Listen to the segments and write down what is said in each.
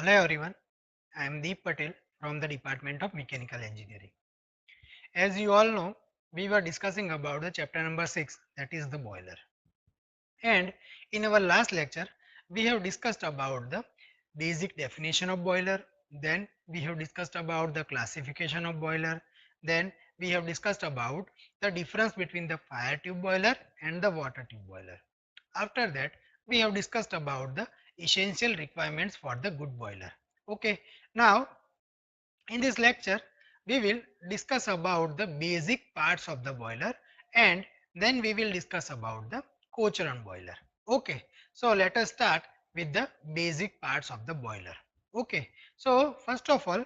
Hello everyone, I am Deep Patel from the Department of Mechanical Engineering. As you all know, we were discussing about the chapter number 6, that is the boiler. And in our last lecture, we have discussed about the basic definition of boiler, then we have discussed about the classification of boiler, then we have discussed about the difference between the fire tube boiler and the water tube boiler. After that, we have discussed about the essential requirements for the good boiler. Okay, now in this lecture, we will discuss about the basic parts of the boiler and then we will discuss about the Cochran boiler. Okay, so let us start with the basic parts of the boiler. Okay, so first of all,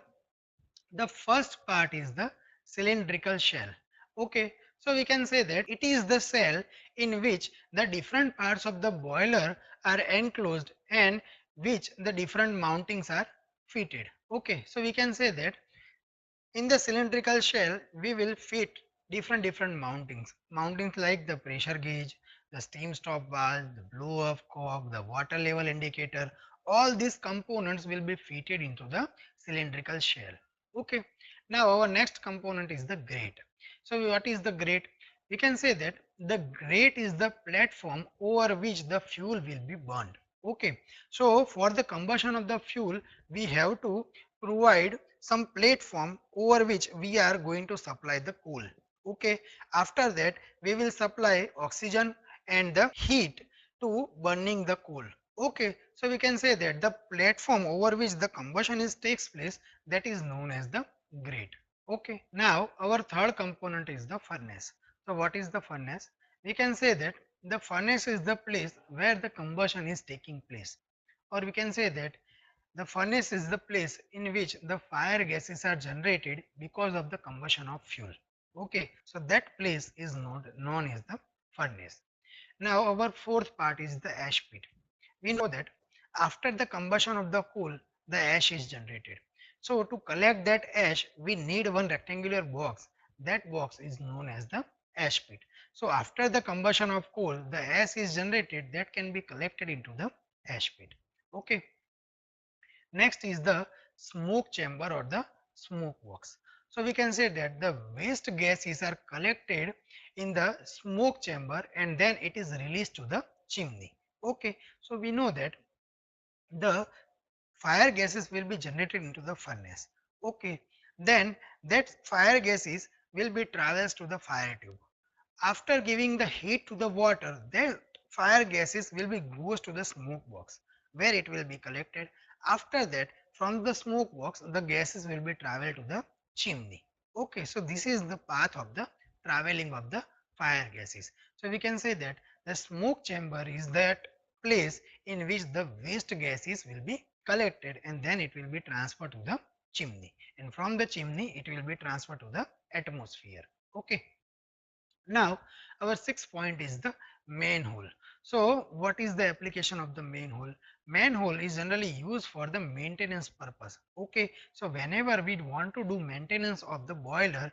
the first part is the cylindrical shell. Okay, so we can say that it is the cell in which the different parts of the boiler are enclosed and which the different mountings are fitted. Okay, so we can say that in the cylindrical shell we will fit different mountings like the pressure gauge, the steam stop valve, the blow off cock, the water level indicator. All these components will be fitted into the cylindrical shell. Okay, now our next component is the grate. So what is the grate? We can say that the grate is the platform over which the fuel will be burned. Okay, so for the combustion of the fuel we have to provide some platform over which we are going to supply the coal. Okay, after that we will supply oxygen and the heat to burning the coal. Okay, so we can say that the platform over which the combustion is takes place, that is known as the grate. Okay, now our third component is the furnace. So what is the furnace? We can say that the furnace is the place where the combustion is taking place, or we can say that the furnace is the place in which the fire gases are generated because of the combustion of fuel. Okay, so that place is known as the furnace. Now our fourth part is the ash pit. We know that after the combustion of the coal, the ash is generated. So to collect that ash, we need one rectangular box. That box is known as the ash pit. So after the combustion of coal, the ash is generated that can be collected into the ash pit. Okay. Next is the smoke chamber or the smoke box. So we can say that the waste gases are collected in the smoke chamber and then it is released to the chimney. Okay, so we know that the fire gases will be generated into the furnace. Okay, then that fire gases will be travels to the fire tube. After giving the heat to the water, the fire gases will be goes to the smoke box where it will be collected. After that, from the smoke box, the gases will be travel to the chimney. Okay, so this is the path of the traveling of the fire gases. So we can say that the smoke chamber is that place in which the waste gases will be collected and then it will be transferred to the chimney, and from the chimney it will be transferred to the atmosphere. Okay. Now, our sixth point is the manhole. So, what is the application of the manhole? Manhole is generally used for the maintenance purpose. Okay, so whenever we want to do maintenance of the boiler,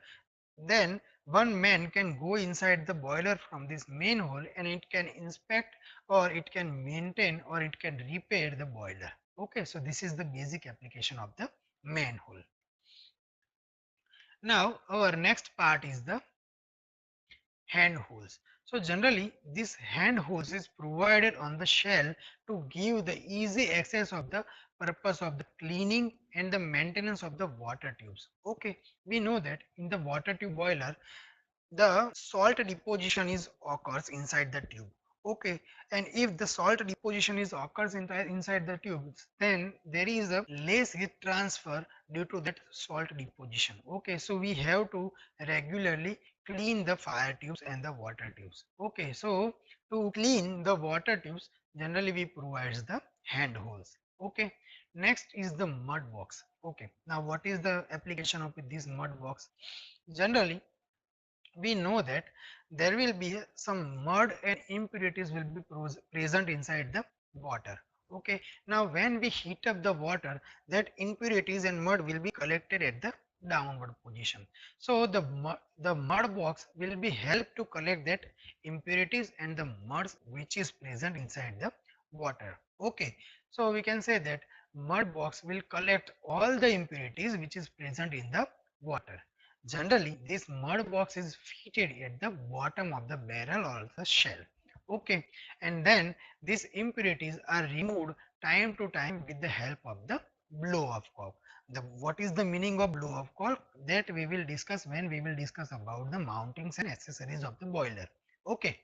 then one man can go inside the boiler from this manhole and it can inspect or it can maintain or it can repair the boiler. Okay, so this is the basic application of the manhole. Now, our next part is the hand holes. So generally this hand holes is provided on the shell to give the easy access of the purpose of the cleaning and the maintenance of the water tubes. Okay, we know that in the water tube boiler the salt deposition is occurs inside the tube. Okay, and if the salt deposition is occurs inside the tubes, then there is a less heat transfer due to that salt deposition. Okay, so we have to regularly clean the fire tubes and the water tubes. Okay, so to clean the water tubes, generally we provides the hand holes. Okay, next is the mud box. Okay, now what is the application of this mud box? Generally we know that there will be some mud and impurities will be present inside the water. Okay, now when we heat up the water, that impurities and mud will be collected at the downward position. So the mud box will be help to collect that impurities and the muds which is present inside the water. Okay, so we can say that mud box will collect all the impurities which is present in the water. Generally, this mud box is fitted at the bottom of the barrel or the shell. Okay, and then these impurities are removed time to time with the help of the blow off cork. What is the meaning of blow off cork? That we will discuss when we will discuss about the mountings and accessories of the boiler. Okay.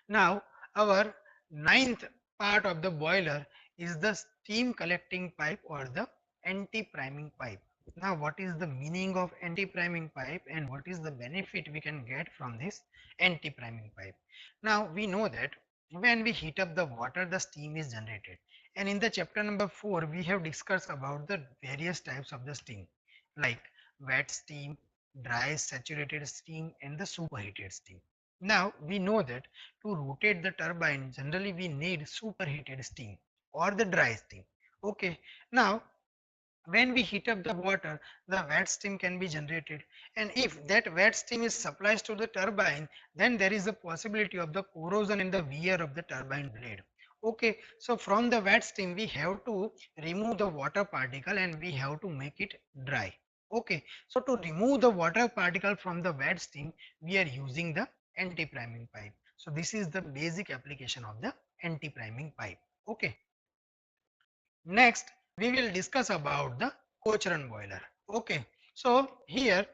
Now, our ninth part of the boiler is the steam collecting pipe or the anti-priming pipe. Now, what is the meaning of anti-priming pipe and what is the benefit we can get from this anti-priming pipe? Now, we know that when we heat up the water, the steam is generated. And in the chapter number 4, we have discussed about the various types of the steam like wet steam, dry saturated steam and the superheated steam. Now, we know that to rotate the turbine, generally we need superheated steam or the dry steam. Okay. Now, when we heat up the water, the wet steam can be generated, and if that wet steam is supplied to the turbine, then there is a possibility of the corrosion and the wear of the turbine blade. Okay, so from the wet steam we have to remove the water particle and we have to make it dry. Okay, so to remove the water particle from the wet steam, we are using the anti-priming pipe. So this is the basic application of the anti-priming pipe. Okay. Next, we will discuss about the Cochrane boiler. Okay, so here,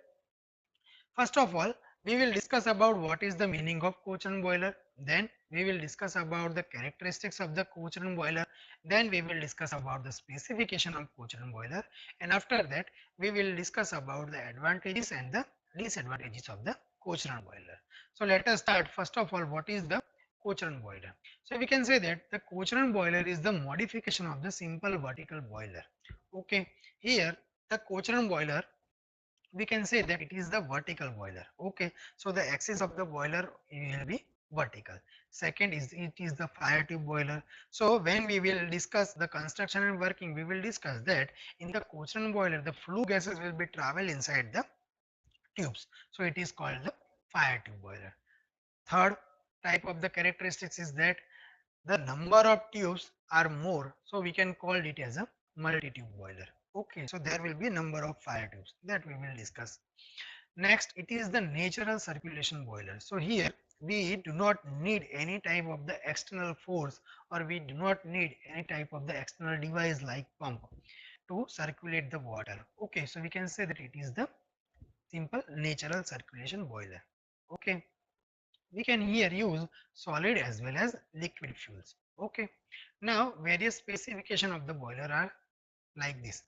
first of all, we will discuss about what is the meaning of Cochrane boiler. Then we will discuss about the characteristics of the Cochrane boiler. Then we will discuss about the specification of Cochrane boiler. And after that, we will discuss about the advantages and the disadvantages of the Cochrane boiler. So let us start. First of all, what is the Cochrane boiler? So we can say that the Cochrane boiler is the modification of the simple vertical boiler. Okay, here the Cochrane boiler, we can say that it is the vertical boiler. Okay, so the axis of the boiler will be vertical. Second is it is the fire tube boiler. So when we will discuss the construction and working, we will discuss that in the Cochrane boiler the flue gases will be travel inside the tubes, so it is called the fire tube boiler. Third type of the characteristics is that the number of tubes are more, so we can call it as a multi-tube boiler. Okay, so there will be a number of fire tubes that we will discuss. Next, it is the natural circulation boiler. So here we do not need any type of the external force or we do not need any type of the external device like pump to circulate the water. Okay, so we can say that it is the simple natural circulation boiler. Okay, we can here use solid as well as liquid fuels. Okay, now various specification of the boiler are like this.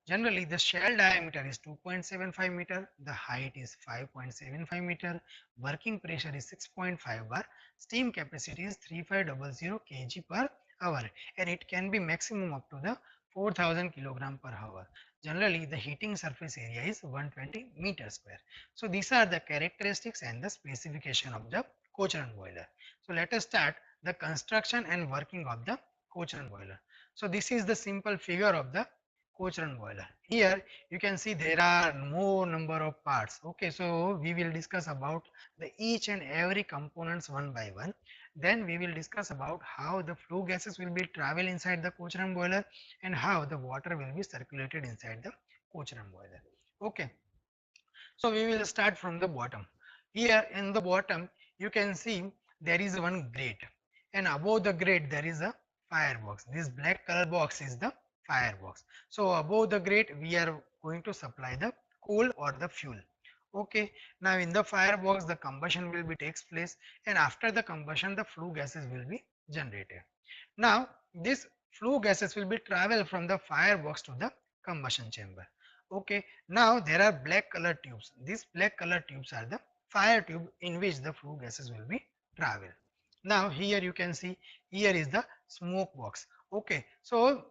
Generally, the shell diameter is 2.75 meter, the height is 5.75 meter, working pressure is 6.5 bar, steam capacity is 3500 kg per hour, and it can be maximum up to the 4000 kilogram per hour. Generally, the heating surface area is 120 meter square. So these are the characteristics and the specification of the Cochrane boiler. So let us start the construction and working of the Cochrane boiler. So this is the simple figure of the Cochrane boiler. Here you can see there are more number of parts. Okay, so we will discuss about the each and every components one by one. Then we will discuss about how the flue gases will be travel inside the Cochrane boiler and how the water will be circulated inside the Cochrane boiler. Okay, so we will start from the bottom. Here in the bottom you can see there is one grate, and above the grate there is a firebox. This black color box is the firebox. So above the grate we are going to supply the coal or the fuel. Okay, now in the firebox the combustion will be takes place, and after the combustion the flue gases will be generated. Now this flue gases will be travel from the firebox to the combustion chamber. Okay, now there are black color tubes. These black color tubes are the fire tube in which the flue gases will be travel. Now here you can see here is the smoke box. Okay, so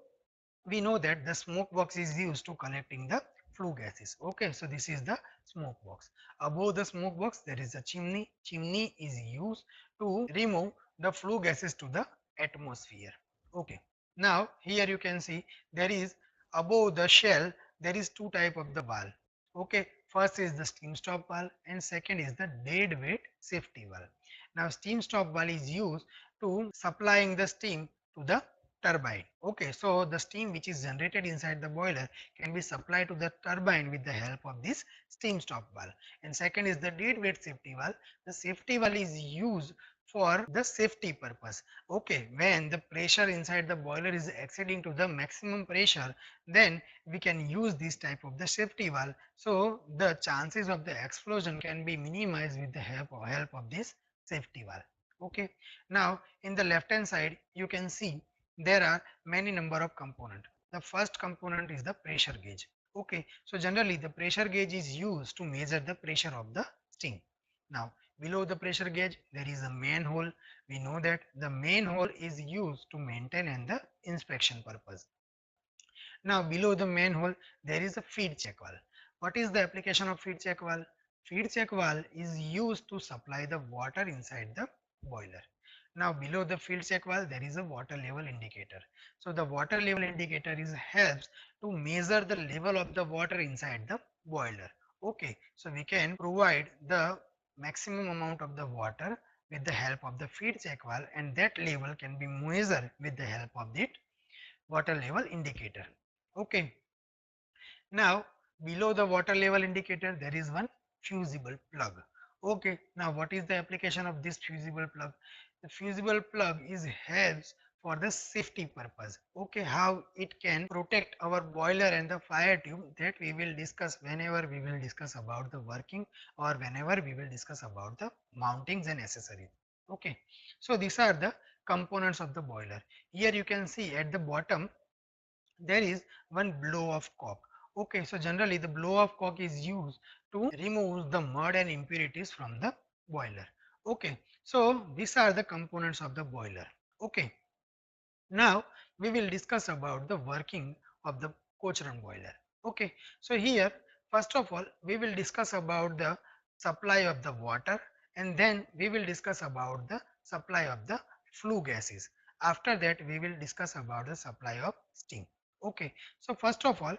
we know that the smoke box is used to collecting the flue gases. Okay, so this is the smoke box. Above the smoke box there is a chimney. Chimney is used to remove the flue gases to the atmosphere. Okay, now here you can see there is above the shell there is two type of the valve. Okay, first is the steam stop valve and second is the dead weight safety valve. Now steam stop valve is used to supplying the steam to the turbine. Okay, so the steam which is generated inside the boiler can be supplied to the turbine with the help of this steam stop valve. And second is the dead weight safety valve. The safety valve is used for the safety purpose. Okay, when the pressure inside the boiler is exceeding to the maximum pressure, then we can use this type of the safety valve, so the chances of the explosion can be minimized with the help of this safety valve. Okay, now in the left hand side you can see there are many number of components. The first component is the pressure gauge. Okay, so generally the pressure gauge is used to measure the pressure of the steam. Now below the pressure gauge there is a manhole. We know that the manhole is used to maintain and the inspection purpose. Now below the manhole there is a feed check valve. What is the application of feed check valve? Feed check valve is used to supply the water inside the boiler. Now below the feed check valve there is a water level indicator. So the water level indicator is helps to measure the level of the water inside the boiler. Okay, so we can provide the maximum amount of the water with the help of the feed check valve, and that level can be measured with the help of the water level indicator. Okay, now below the water level indicator there is one fusible plug. Okay, now what is the application of this fusible plug? The fusible plug is helps for the safety purpose. Okay, how it can protect our boiler and the fire tube, that we will discuss whenever we will discuss about the working, or whenever we will discuss about the mountings and accessories. Okay, so these are the components of the boiler. Here you can see at the bottom there is one blow off cork. Okay, so generally the blow off cork is used to remove the mud and impurities from the boiler. Okay, so these are the components of the boiler. Okay, now we will discuss about the working of the Cochrane boiler. Okay, so here first of all we will discuss about the supply of the water, and then we will discuss about the supply of the flue gases. After that we will discuss about the supply of steam. Okay, so first of all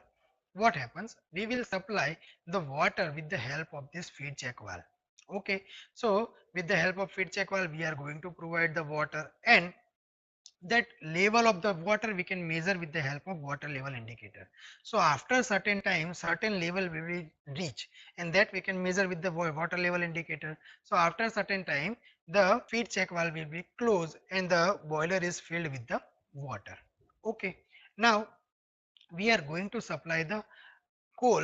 what happens, we will supply the water with the help of this feed check valve. Okay, so with the help of feed check valve we are going to provide the water, and that level of the water we can measure with the help of water level indicator. So after certain time certain level we will reach, and that we can measure with the water level indicator. So after certain time the feed check valve will be closed and the boiler is filled with the water. Okay, now we are going to supply the coal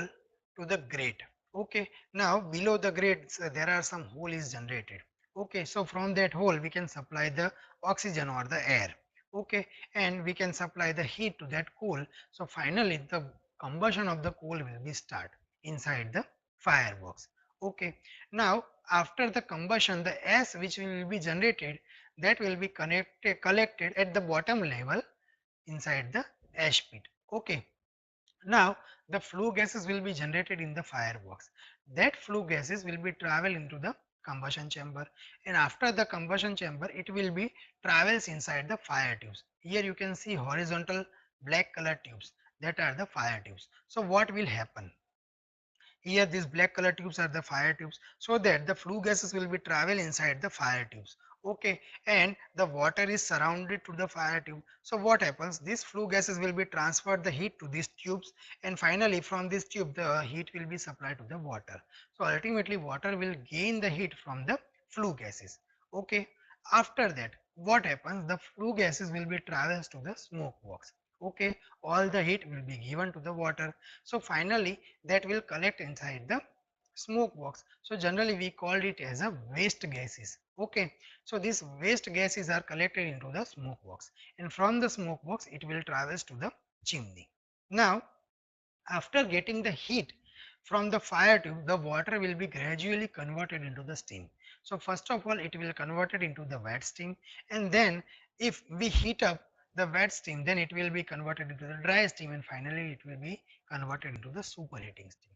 to the grate. Okay, now below the grate there are some hole is generated. Okay, so from that hole we can supply the oxygen or the air. Okay, and we can supply the heat to that coal. So finally the combustion of the coal will be start inside the firebox. Okay, now after the combustion the ash which will be generated, that will be collected at the bottom level inside the ash pit. Okay, now the flue gases will be generated in the firebox. That flue gases will be travel into the combustion chamber, and after the combustion chamber it will be travels inside the fire tubes. Here you can see horizontal black color tubes, that are the fire tubes. So what will happen? Here these black color tubes are the fire tubes, so that the flue gases will be travel inside the fire tubes. Okay, and the water is surrounded to the fire tube. So what happens? These flue gases will be transferred the heat to these tubes, and finally from this tube the heat will be supplied to the water. So ultimately water will gain the heat from the flue gases. Okay, after that what happens? The flue gases will be travels to the smoke box. Okay, all the heat will be given to the water. So finally that will collect inside the smoke box. So generally we called it as a waste gases. Okay, so these waste gases are collected into the smoke box, and from the smoke box it will travels to the chimney. Now after getting the heat from the fire tube, the water will be gradually converted into the steam. So first of all it will converted into the wet steam, and then if we heat up the wet steam, then it will be converted into the dry steam, and finally it will be converted into the superheating steam.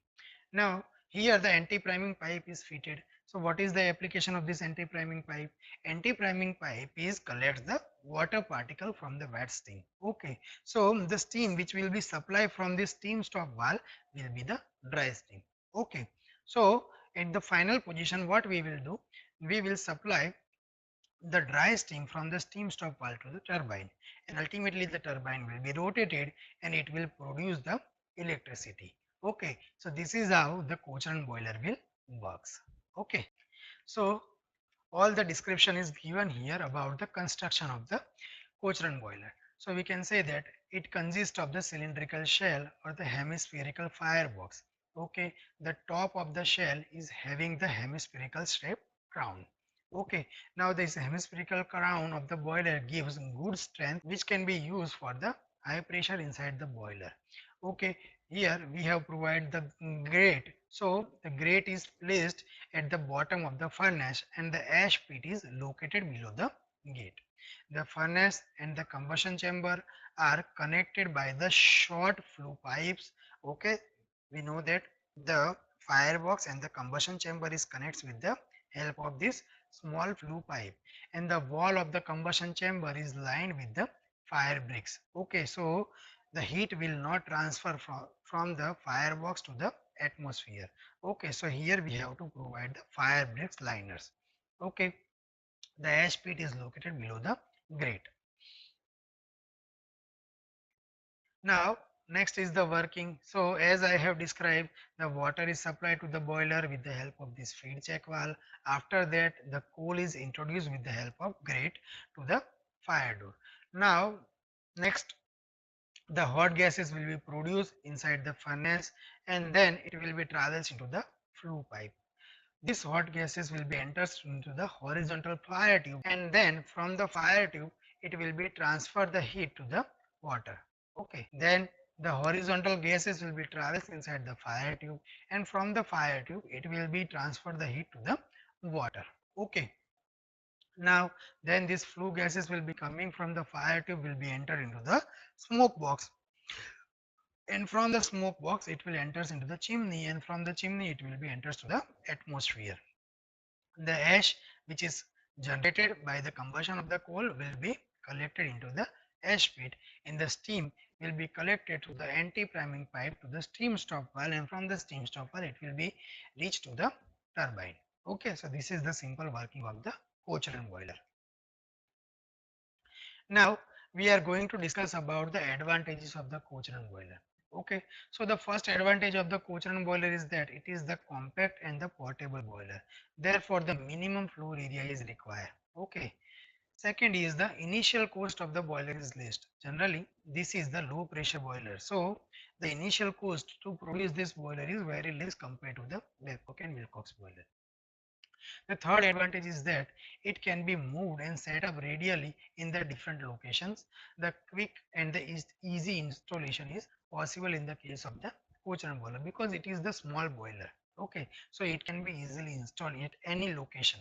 Now here the anti-priming pipe is fitted. So what is the application of this anti-priming pipe? Anti-priming pipe is collects the water particle from the wet steam. Okay, so the steam which will be supplied from this steam stop valve will be the dry steam. Okay, so at the final position what we will do? We will supply the dry steam from the steam stop valve to the turbine, and ultimately the turbine will be rotated and it will produce the electricity. Okay, so this is how the Cochrane boiler will works. Okay, so all the description is given here about the construction of the Cochrane boiler. So we can say that it consists of the cylindrical shell or the hemispherical firebox. Okay, the top of the shell is having the hemispherical shaped crown. Okay, now this hemispherical crown of the boiler gives good strength which can be used for the high pressure inside the boiler. Okay, here we have provided the grate. So the grate is placed at the bottom of the furnace and the ash pit is located below the gate. The furnace and the combustion chamber are connected by the short flue pipes. Okay, we know that the firebox and the combustion chamber is connected with the help of this small flue pipe, and the wall of the combustion chamber is lined with the fire bricks. Okay, so the heat will not transfer from the firebox to the atmosphere. Okay, so here we have to provide the fire bricks liners. Okay, the ash pit is located below the grate. Now next is the working. So as I have described, the water is supplied to the boiler with the help of this feed check valve. After that the coal is introduced with the help of grate to the fire door. Now next, the hot gases will be produced inside the furnace and then it will be travels into the flue pipe. These hot gases will be entered into the horizontal fire tube, and then from the fire tube it will be transferred the heat to the water. Okay, then the horizontal gases will be travels inside the fire tube, and from the fire tube it will be transferred the heat to the water. Okay, now then these flue gases will be coming from the fire tube will be entered into the smoke box, and from the smoke box it will enters into the chimney, and from the chimney it will be enters to the atmosphere. The ash which is generated by the combustion of the coal will be collected into the ash pit, and the steam will be collected through the anti-priming pipe to the steam stop valve, and from the steam stop valve it will be reached to the turbine. Okay, so this is the simple working of the Cochrane boiler. Now we are going to discuss about the advantages of the Cochrane boiler. Okay, so the first advantage of the Cochrane boiler is that it is the compact and the portable boiler. Therefore, the minimum floor area is required. Okay. Second is the initial cost of the boiler is less. Generally, this is the low pressure boiler. So the initial cost to produce this boiler is very less compared to the Babcock and Wilcox boiler. The third advantage is that it can be moved and set up radially in the different locations. The quick and the easy installation is possible in the case of the Cochrane boiler because it is the small boiler. Okay, so it can be easily installed at any location.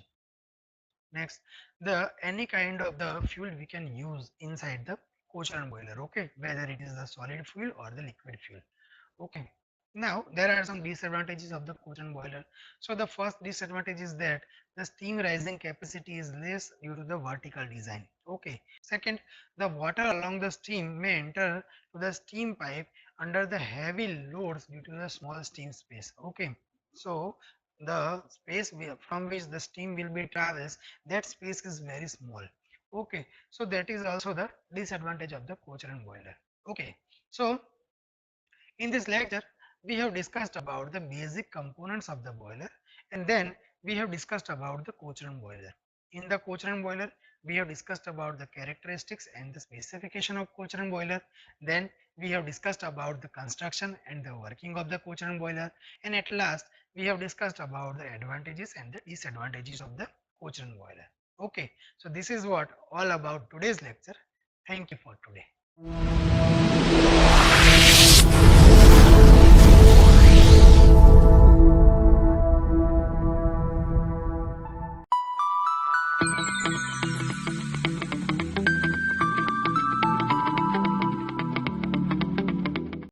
Next, the any kind of the fuel we can use inside the Cochrane boiler. Okay, whether it is the solid fuel or the liquid fuel. Okay, now there are some disadvantages of the Cochrane boiler. So the first disadvantage is that the steam rising capacity is less due to the vertical design. Okay, second, the water along the steam may enter to the steam pipe under the heavy loads due to the small steam space. Okay, so the space from which the steam will be travels, that space is very small. Okay, so that is also the disadvantage of the Cochrane boiler. Okay, so in this lecture, we have discussed about the basic components of the boiler, and then we have discussed about the Cochrane boiler. In the Cochrane boiler, we have discussed about the characteristics and the specification of Cochrane boiler. Then we have discussed about the construction and the working of the Cochrane boiler, and at last we have discussed about the advantages and the disadvantages of the Cochrane boiler. Okay, so this is what all about today's lecture. Thank you for today.